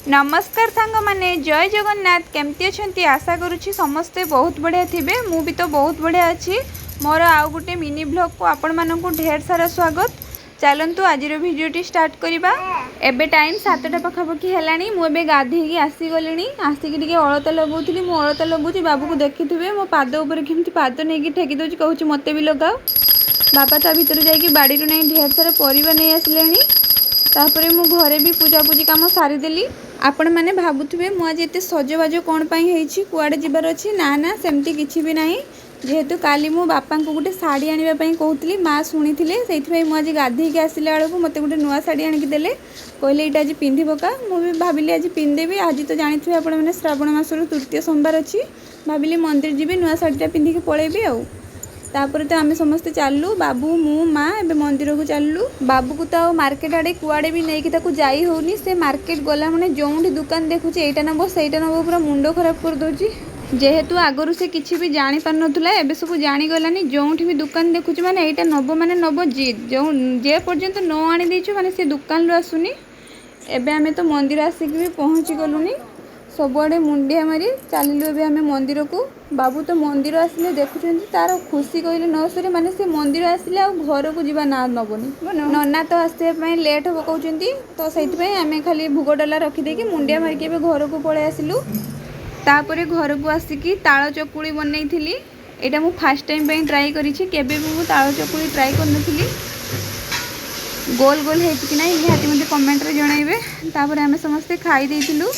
नमस्कार सांग माने जय जगन्नाथ केमती अच्छी आशा करुँची समस्ते बहुत बढ़िया थे मु भी तो बहुत बढ़िया अच्छी मोर आउ गोटे मिनी ब्लॉग को आपण मानक ढेर सारा स्वागत। चलतु आज भिडियोटी स्टार्ट करवा। एबे टाइम 7टा पखापाखि है मुझे गाधे आसीगली आसिक अलता लगौली मु अलता लगुच बाबू को देखी मो पाद उपर केमती पाद नहीं ठेकी दूसरी कहूँ मत भी लगाओ। बापा ता भर जाकि बाड़ी नहीं ढेर सारा परिवा नहीं आसिले तापर मु घरे भी पूजापूजी कम सारीदेली। आपण मैंने भावुवे मुझे एत सजबाज कौन पाई कुआड़े जीवार अच्छी ना ना सेमती किसी भी नहीं जेहेतु काली मो बापा को गोटे शाढ़ी आने कहती माँ शुणी से मुझे गाधे आसला बेलू मत गोटे नुआ शाढ़ी आणिकीदे कहले ये आज पिंधि पका मुझे भाविली आज पिंधेबी। आज तो जानते हैं आपने श्रावण मासर तृतीय सोमवार अच्छी भाविली मंदिर जी नुआ शाढ़ीटा पिंधिकी पलैबी आउ तापर तो आम समस्ते चलू बाबू मु माँ ए मंदिर को चलू। बाबू को तो मार्केट आड़े कुआड़े भी नहीं कि जाई होनी से मार्केट गला मैंने जो दुकान देखुचे यहाँ नब से पूरा मुंड खराब कर दूची जेहेतु आगुरी से किसी भी जानी पार नाला एवं सब जानीगलानी जो भी दुकान देखुचे मैंने यहाँ नब नब जिद जो जे पर्यंत न आनी देचु मैंने से दुकान रू आसुनी। एबे आमे तो मंदिर आसिक भी पहुँची गलुनी सबुआड़े मुंडिया मारी चलू ए आम मंदिर को। बाबू तो मंदिर आसिले देखुं तार खुशी कहले न सरे माने से मंदिर आसिले आ घर को जीवा ना नबनी नना तो आसवाई लेट हम कहते तो से आम खाली भोग डाला रखीदे मुंडिया मारिक घर को पलि आसिलु। तापर घर को आसिकी ताଳ चकुली बनई थी यहाँ मुझे फास्ट टाइम ट्राए करेबे भी ताଳ चकुली ट्राए कर गोल गोल होती ना निहाती मत कमेंट रे जनइबे। तापर आम समस्ते खाई देइथिलु।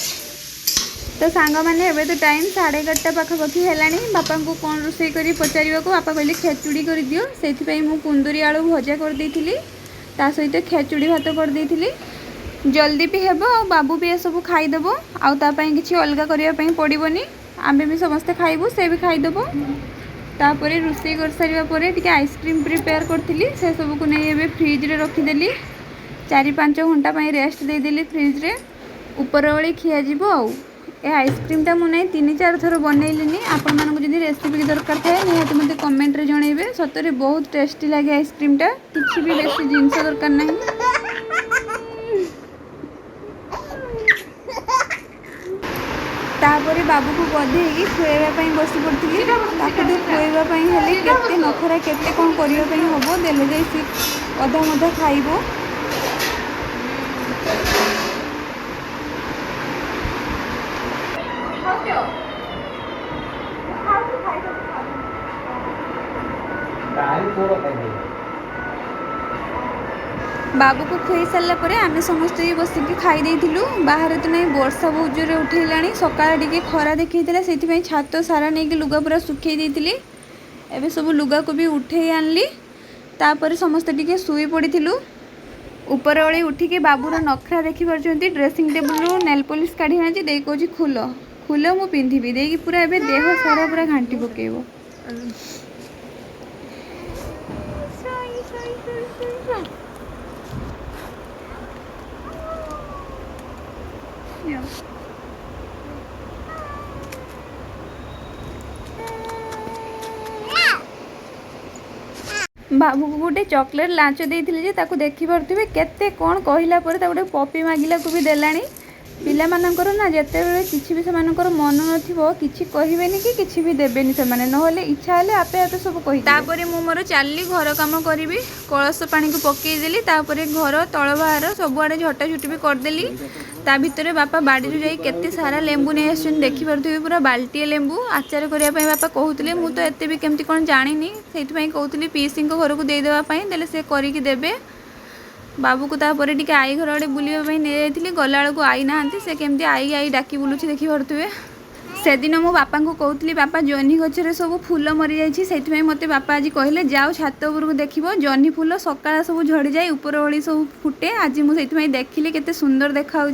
तो सांग मैंने एबे तो टाइम 11:30 पखापाखि है बापा को कौन रोषे कर पचार को बापा कहले खेचुड़ी कर दियो से मुझे कुंदुरी आलू भजा कर देइथिली ता सहित खेचुड़ी भात कर देइथिली जल्दी भी हेबो आ बाबू भी सब खाईदेब आपाई किसी अलग करने पड़ोनी आमे भी समस्ते खाइबू से भी खाईदेब। तापर रोषे कर सारा टे आइसक्रीम प्रिपेयर करी से सब को नहीं एबे फ्रिज रे रखीदेली 4-5 घंटा रेस्ट देदेली फ्रिज रे ऊपर ओली खिया आउ ए आइसक्रीमटा मुझे 3-4 थर बनैली आपण मानक जदि रेसिपी दरकार थाए निहाती मत कमेंट रे जनइबे। सतरे बहुत टेस्टी लगे आइसक्रीमटा किसी भी बेसी जिनस दरकार नहीं। तापर बाबू को गधे खुएवाई बस पड़ी ताकि खुएवाई हेले केते नखरा केते कौन करने हम देले जाई सी अधा मधा खाइबो। बाबू को खुई सारा पर आम समस्त बसिक खाई देइथिलु। बाहर तो नहीं वर्षा बहुत जोर उठेलानी सकाळ टिके खरा देखैतिला से छात सारा नहीं लुगा पूरा सुखई देइथिली एबे सब लुगा को भी उठे आनली तापर समस्त टिके सुई पड़िथिलु। ऊपर ओली उठिके बाबूर नखरा देखि परछंती ड्रेसिंग टेबल नेल पॉलिश काढी आछि देई कहछि खुल खुल मु पिंधिबी देई पूरा एबे देह सारा पूरा घांटी पकेइबो। बाबू को गोटे चॉकलेट लांच देइथिले ताकू देखि परथिबे केते कोन कहिला पर ता गोटे पपी मागिला को भी देलानी। पिला मानकर ना जेते बेले किछि भी समानकर मन नथिबो किछि कहिबेनी कि किछि भी देबेनी से माने नहले इच्छा हले आपे आपे सब कहि तापरे मु मोर चालली घर काम करिवि कलश पानी को पकई देली तापरे घर तळ बाहर सब आडे झटा झुटी भी कर देली। ता भितरे बापा बाड़ी रो जाई केते सारा लेंबू नै आछन देखि परथिबे पूरा बाल्टी लेंबू आचार करिया पई बापा कहउतले मु तो एते भी केमती कोन जानिनी सेति पई कहउतली पीसी को घर को दे देबा पई देले से करि कि देबे। बाबू को तापर टिके आई घर आड़े बुलाई नहीं जाइली गला बेलू आई नहांती से केमती आई आई डाकी बुलूची देखी पारे। से दिन मो बापा को कहती बापा जह्नी गचरे सब फूल मरी जाइए से मत बापा आज कहले जाओ छात उपरको देख जह्नी फूल सकाळ सब झड़ी जाए ऊपर ओली सब फुटे आज मुझे देखिली केते सुंदर देखा।